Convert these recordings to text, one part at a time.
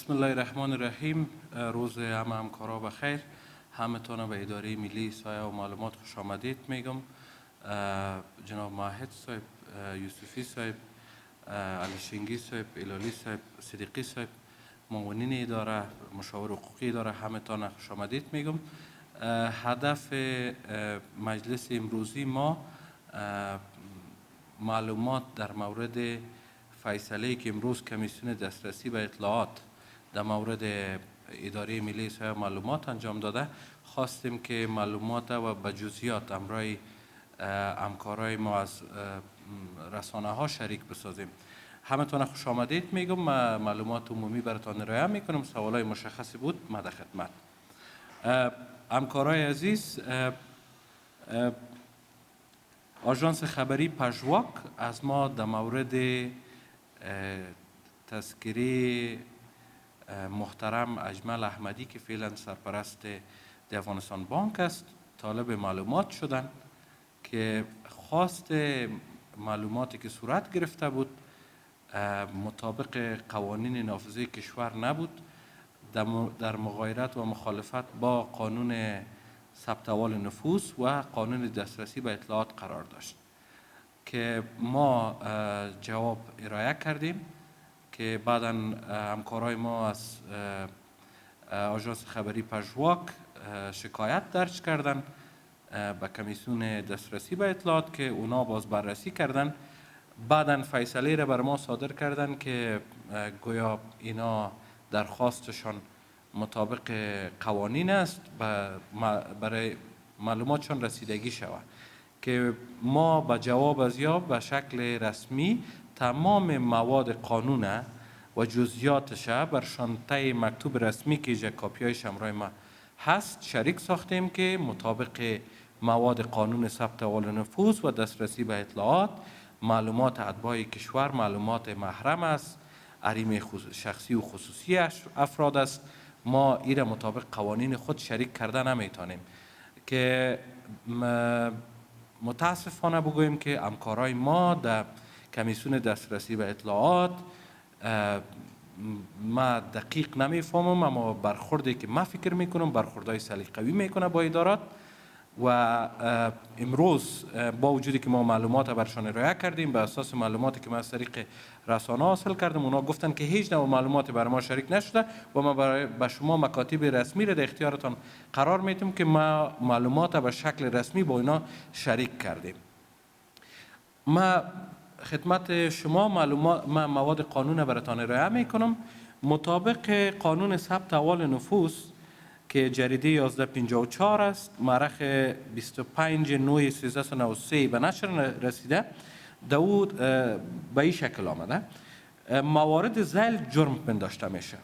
بسم الله الرحمن الرحیم. روز همکارا بخیر. همتون به اداره ملی احصایه و معلومات خوش آمدید میگم. جناب ماهد صاحب، یوسفی صاحب، علی شنگی صاحب، الالی صاحب، صدیقی صاحب، معاونین اداره، مشاور حقوقی اداره، همتون خوش آمدید میگم. هدف مجلس امروزی ما معلومات در مورد فیصله‌ای که امروز کمیسیون دسترسی به اطلاعات در مورد اداره ملی احصایه معلومات انجام داده، خواستیم که معلومات و به جزئیات همراه همکارای ما از رسانه ها شریک بسازیم. همتون خوش آمدید میگم. معلومات عمومی براتون ارائه میکنم. سوالای مشخصی بود ما در خدمت. همکارای عزیز، آژانس خبری پژواک از ما در مورد تذکره محترم اجمل احمدی که فعلا سرپرست افغانستان بانک است طالب معلومات شدند که خواست معلوماتی که صورت گرفته بود مطابق قوانین نافذه کشور نبود، در مغایرت و مخالفت با قانون ثبت احوال نفوس و قانون دسترسی به اطلاعات قرار داشت که ما جواب ارائه کردیم که بعدا همکارای ما از آژانس خبری پژواک شکایت درج کردن به کمیسیون دسترسی به اطلاعات که اونا باز بررسی کردن، بعدا فیصله را بر ما صادر کردن که گویا اینا درخواستشان مطابق قوانین است برای معلوماتشان رسیدگی شود که ما به جواب از یا به شکل رسمی تمام مواد قانون و جزئیاتش برشان طی مکتوب رسمی که اینجا کاپیایش همراه ما هست شریک ساختیم که مطابق مواد قانون ثبت احوال نفوس و دسترسی به اطلاعات معلومات اتباع کشور معلومات محرم است، حریم شخصی و خصوصی افراد است. ما این مطابق قوانین خود شریک کرده نمیتونیم که متاسفانه بگوییم که همکارای ما در کمیسیون دسترسی به اطلاعات ما دقیق نمیفهمم، اما برخوردی که ما فکر میکنم برخوردهای سلیقه‌ای میکنه با ادارات و امروز با وجودی که ما معلومات برشان ارائه کردیم به اساس معلوماتی که ما از طریق رسانه حاصل کردیم، اونا گفتن که هیچ نوع معلوماتی برای ما شریک نشده و ما به شما مکاتب رسمی را در اختیارتان قرار میدیم که ما معلومات به شکل رسمی با اینا شریک کردیم. ما خدمت شما ما مواد قانون براتان ارائه میکنم. مطابق قانون ثبت احوال نفوس که جریده 1154 است، مورخ 25 9 1393 به نشر رسیده، داود به این شکل آمده: موارد ذیل جرم پنداشته میشه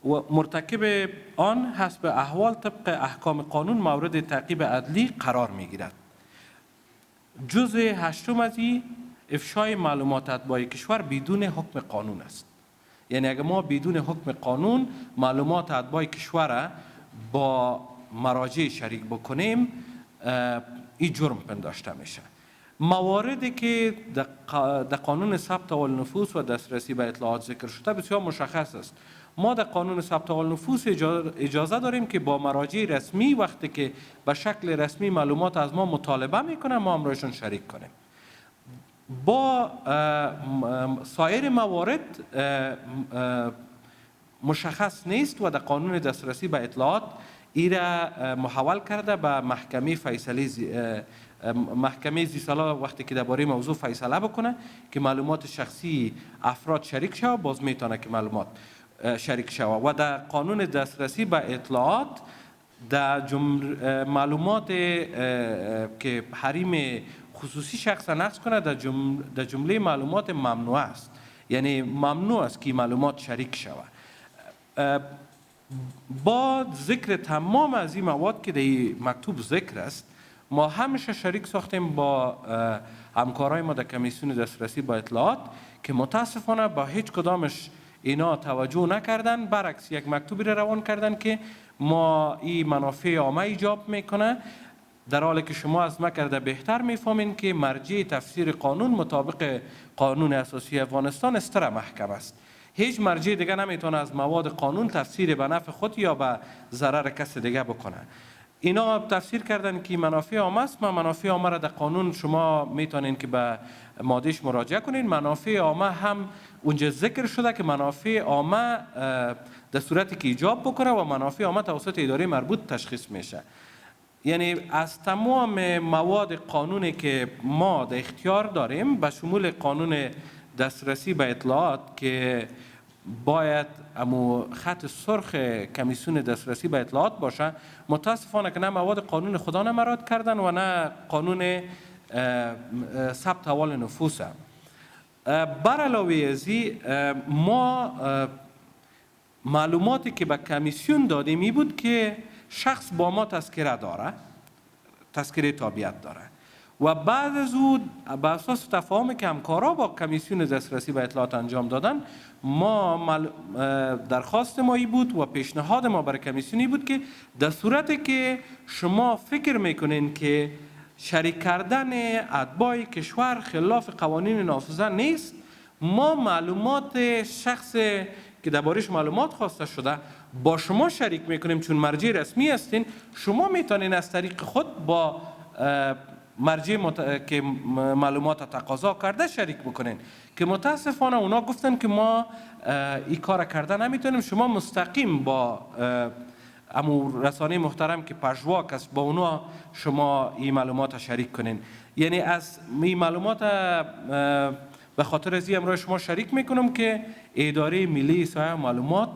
و مرتکب آن حسب احوال طبق احکام قانون مورد تعقیب عدلی قرار میگیرد. جزء هشتم از این افشای معلومات اتباع کشور بدون حکم قانون است. یعنی اگر ما بدون حکم قانون معلومات اتباع کشور با مراجع شریک بکنیم این جرم پنداشته میشه. مواردی که در قانون ثبت احوال نفوس و دسترسی به اطلاعات ذکر شده بسیار مشخص است. ما در قانون ثبت احوال نفوس اجازه داریم که با مراجع رسمی وقتی که به شکل رسمی معلومات از ما مطالبه میکنن ما امرایشان شریک کنیم. با سایر موارد مشخص نیست و در قانون دسترسی به اطلاعات این را محول کرده به محکمه زیسالا وقتی که درباره موضوع فیصله بکنه که معلومات شخصی افراد شریک شود باز میتونه که معلومات شریک شود و در قانون دسترسی به اطلاعات در معلومات که حریم خصوصی شخص نقض کنه در جمله معلومات ممنوع است. یعنی ممنوع است که معلومات شریک شود. با ذکر تمام از این مواد که در مکتوب ذکر است ما همیشه شریک ساختیم با همکارای ما در کمیسیون دسترسی با اطلاعات که متاسفانه با هیچ کدامش اینا توجه نکردن، برعکس یک مکتوبی را روان کردن که ما این منافع عامه ایجاب میکنه، در حالی که شما از ما کرده بهتر میفهمین که مرجع تفسیر قانون مطابق قانون اساسی افغانستان استر محکم است. هیچ مرجع دیگه نمیتونه از مواد قانون تفسیر به نفع خود یا به ضرر کس دیگه بکنه. اینا تفسیر کردن که منافع عامه است. منافع عامه را در قانون شما میتونین که به مادهش مراجعه کنین. منافع عامه هم اونجا ذکر شده که منافع عامه در صورتی که ایجاب بکنه و منافع عامه توسط اداره مربوط تشخیص میشه. یعنی از تمام مواد قانونی که ما در اختیار داریم به شمول قانون دسترسی به اطلاعات که باید امو خط سرخ کمیسیون دسترسی به اطلاعات باشه، متاسفانه که نه مواد قانون خدا نمراد کردن و نه قانون ثبت احوال نفوس. بر علاوه از ما معلوماتی که به کمیسیون دادیم این بود که شخص با ما تذکره داره، تذکره تابعیت داره و بعد از او به اساس تفاهم که همکارا با کمیسیون دسترسی به اطلاعات انجام دادن، ما درخواست ما بود و پیشنهاد ما برای کمیسیونی بود که در صورتی که شما فکر میکنین که شریک کردن اتباع کشور خلاف قوانین نافذه نیست، ما معلومات شخص که دربارش معلومات خواسته شده با شما شریک میکنیم، چون مرجع رسمی هستین. شما میتونین از طریق خود با مرجع که معلومات تقاضا کرده شریک بکنین، که متاسفانه اونا گفتن که ما این کار کرده نمیتونیم. شما مستقیم با امو رسانه محترم که پژواک است با اونا شما این معلومات شریک کنین. یعنی از این معلومات به خاطر از امروز شما شریک میکنم که اداره ملی احصایه معلومات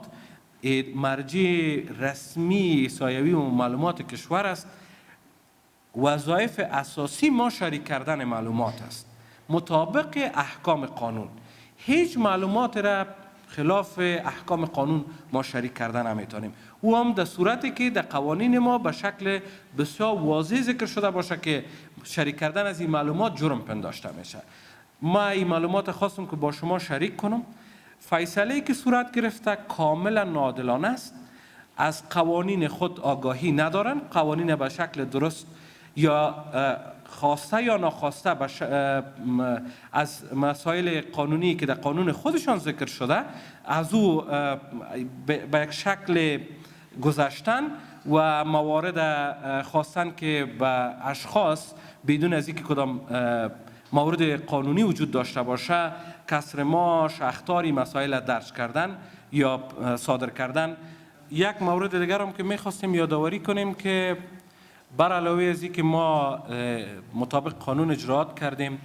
مرجع رسمی احصایوی و معلومات کشور است. وظایف اساسی ما شریک کردن معلومات است مطابق احکام قانون. هیچ معلومات را خلاف احکام قانون ما شریک کردن نمیتونیم. او هم در صورتی که در قوانین ما به شکل بسیار واضح ذکر شده باشه که شریک کردن از این معلومات جرم پنداشته میشه. ما این معلومات خواستم که با شما شریک کنم. فیصله که صورت گرفته کاملا ناعادلانه است. از قوانین خود آگاهی ندارن. قوانین به شکل درست یا خواسته یا ناخواسته از مسائل قانونی که در قانون خودشان ذکر شده از او به یک شکل گذشتن و موارد خواستن که به اشخاص بدون از اینکه کدام مورد قانونی وجود داشته باشه کسر معاش، اخطاری مسائل درج کردن یا صادر کردن. یک مورد دیگر هم که میخواستیم یادآوری کنیم که بر علاوه از اینکه ما مطابق قانون اجراات کردیم،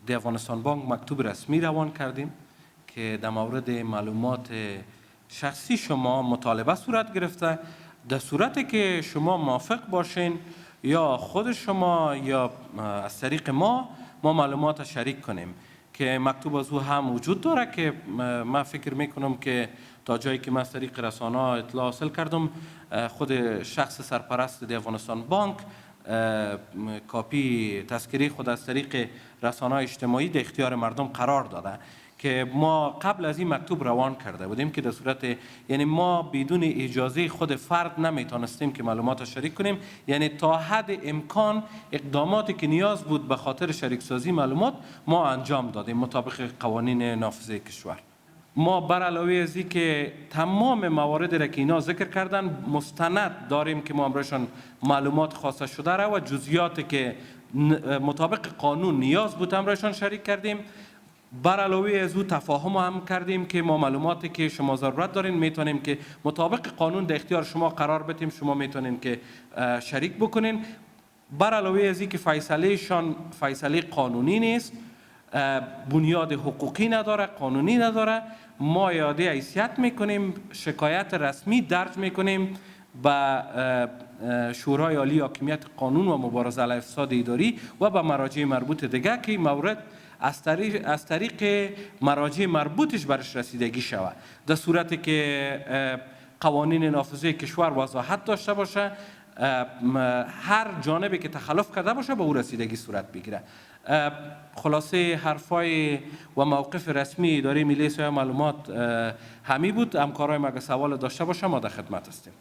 به افغانستان بانک مکتوب رسمی روان کردیم که در مورد معلومات شخصی شما مطالبه صورت گرفته. در صورتی که شما موافق باشین یا خود شما یا از طریق ما معلومات شریک کنیم که مکتوب از او هم وجود داره که من فکر میکنم که تا جایی که من از طریق رسانه اطلاع حاصل کردم خود شخص سرپرست دی افغانستان بانک کاپی تذکره خود از طریق رسانه اجتماعی در اختیار مردم قرار داده که ما قبل از این مکتوب روان کرده بودیم که در صورت یعنی ما بدون اجازه خود فرد نمیتونستیم که معلومات شریک کنیم. یعنی تا حد امکان اقداماتی که نیاز بود به خاطر شریک سازی معلومات ما انجام دادیم مطابق قوانین نافذه کشور. ما بر علاوه از این که تمام موارد را که اینا ذکر کردن مستند داریم که ما امروزشان معلومات خواسته شده را و جزئیاتی که مطابق قانون نیاز بود امروزشان شریک کردیم. بر علاوه از او تفاهم هم کردیم که ما معلوماتی که شما ضرورت دارین میتونیم که مطابق قانون در اختیار شما قرار بدیم، شما میتونین که شریک بکنین. بر علاوه از این که فیصله فیصله قانونی نیست، بنیاد حقوقی نداره، قانونی نداره، ما اعاده حیثیت میکنیم، شکایت رسمی درج میکنیم به شورای عالی حاکمیت قانون و مبارزه علیه فساد اداری و به مراجع مربوط دیگه که مورد از طریق مراجع مربوطش برش رسیدگی شود. در صورتی که قوانین نافذه کشور وضاحت داشته باشه، هر جانبی که تخلف کرده باشه به او رسیدگی صورت بگیره. خلاصه حرفای و موقف رسمی اداره ملی احصایه معلومات همی بود. همکارای ما اگه سوال داشته باشه ما در خدمت هستیم.